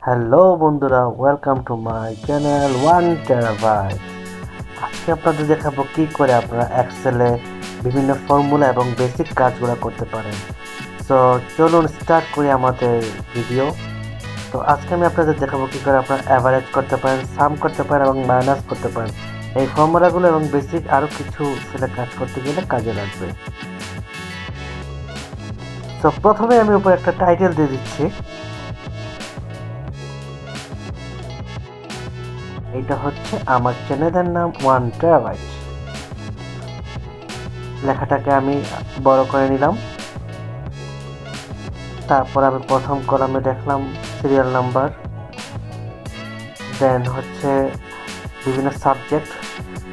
Hello বন্ধুরা, welcome to my channel 1 terabyte. আজকে আপনাদের দেখাবো কি করে আপনারা এক্সেলে বিভিন্ন ফর্মুলা এবং বেসিক কাজগুলো করতে পারেন। সো চলুন স্টার্ট করি আমাদের ভিডিও। তো আজকে আমি আপনাদের দেখাবো কি করে আপনারা অ্যাভারেজ করতে পারেন, সাম করতে পারেন এবং মাইনাস করতে পারেন। এই ফর্মুলাগুলো এবং বেসিক আরও কিছু সেটা কাজ করতে গেলে কাজে লাগবে। তো প্রথমে আমি উপরে একটা টাইটেল দিয়ে দিচ্ছি। এটা হচ্ছে আমার চ্যানেলের নাম 1 টেরাবাইট। লেখাটাকে আমি বড় করে নিলাম। তারপর আমি প্রথম কলামে দেখলাম সিরিয়াল নাম্বার, দেন হচ্ছে বিভিন্ন সাবজেক্ট।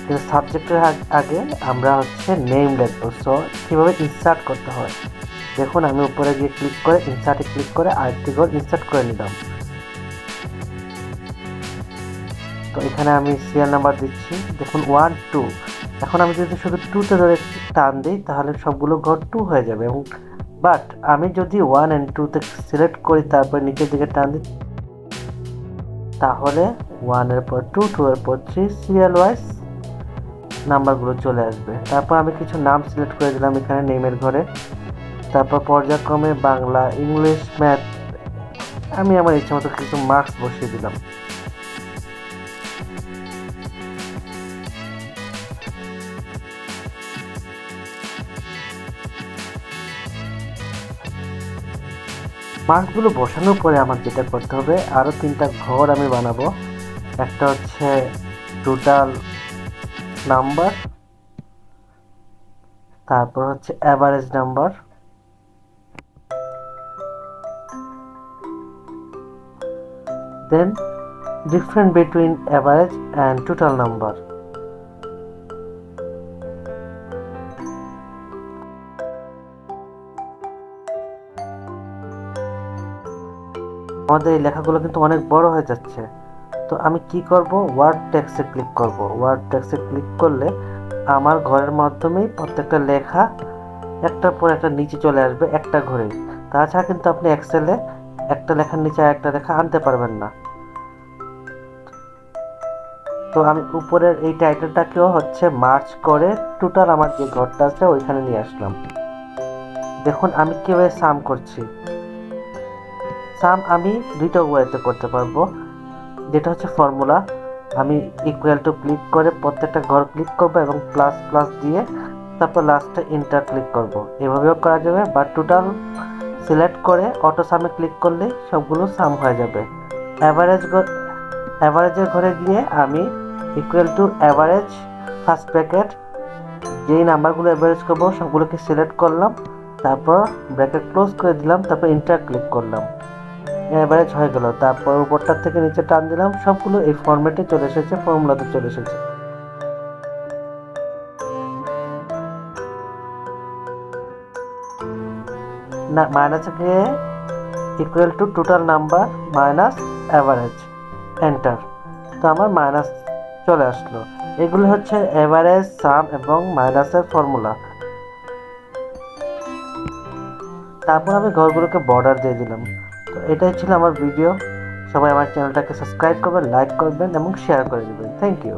কিন্তু সাবজেক্টের আগে আমরা হচ্ছে নেম লিখবো। সো কীভাবে ইনসার্ট করতে হয় দেখুন, আমি উপরে গিয়ে ক্লিক করে ইনসার্টে ক্লিক করে আরেকটি ঘর ইনসার্ট করে নিলাম। তো এখানে আমি সিরিয়াল নাম্বার দিচ্ছি, দেখুন 1 2। এখন আমি যদি শুধু 2তে ধরে টান দিই তাহলে সবগুলো ঘর 2 হয়ে যাবে, এবং বাট আমি যদি 1 and 2তে সিলেক্ট করি তারপর নিচের দিকে টান দিই তাহলে 1 এর পর 2, 2 এর পর 3 সিরিয়াল ওয়াইজ নাম্বারগুলো চলে আসবে। তারপর আমি কিছু নাম সিলেক্ট করে দিলাম এখানে নেমের ঘরে। তারপর পর্যায়ক্রমে বাংলা, ইংলিশ, ম্যাথ আমি আমার ইচ্ছা মতো কিছু মার্কস বসিয়ে দিলাম। মার্কসগুলো বসানোর পরে আমার যেটা করতে হবে, আরও 3টা ঘর আমি বানাবো। একটা হচ্ছে টোটাল নাম্বার, তারপর হচ্ছে average number, then different between average and total number. আমাদের এই লেখাগুলো কিন্তু অনেক বড় হয়ে যাচ্ছে। তো আমি কি করব, ওয়ার্ড টেক্সটে ক্লিক করব। ওয়ার্ড টেক্সটে ক্লিক করলে আমার ঘরের মাধ্যমেই প্রত্যেকটা লেখা একটার পর একটা নিচে চলে আসবে একটা ঘরেই। তাছাড়া কিন্তু আপনি এক্সেলে একটা লেখার নিচে একটা লেখা আনতে পারবেন না। তো আমি উপরের এই টাইটেলটাকেও হচ্ছে মার্চ করে টোটাল আমার যে ঘরটা আছে ওইখানে নিয়ে আসলাম। দেখুন আমি কিভাবে সাম করছি। সাম আমি দুইটা ওয়েতে করতে পারবো, যেটা হচ্ছে ফর্মুলা। আমি ইকুয়াল টু ক্লিক করে প্রত্যেকটা ঘর ক্লিক করব এবং প্লাস প্লাস দিয়ে তারপর লাস্টে ইন্টার ক্লিক করব, এভাবেও করা যাবে। বা টোটাল সিলেক্ট করে অটো সামে ক্লিক করলে সবগুলো সাম হয়ে যাবে। অ্যাভারেজের ঘরে গিয়ে আমি equal to average first bracket, যেই নাম্বারগুলো অ্যাভারেজ করবো সবগুলোকে সিলেক্ট করলাম, তারপর ব্র্যাকেট ক্লোজ করে দিলাম, তারপর ইন্টার ক্লিক করলাম, অ্যাভারেজ হয়ে গেল। তারপর উপরটার থেকে নিচে টান দিলাম, সবগুলো এই ফরম্যাটে চলে এসেছে, ফর্মুলাতে চলে এসেছে। না, মাইনাসে গিয়ে equal to total number minus average, enter. তো আমার মাইনাস চলে আসলো। এগুলো হচ্ছে অ্যাভারেজ, সাম এবং মাইনাসের ফর্মুলা। তারপর আমি ঘরগুলোকে বর্ডার দিয়ে দিলাম। তো এটাই ছিল আমার ভিডিও। সবাই আমার চ্যানেলটাকে সাবস্ক্রাইব করবেন, লাইক করবেন এবং শেয়ার করে দেবেন। Thank you.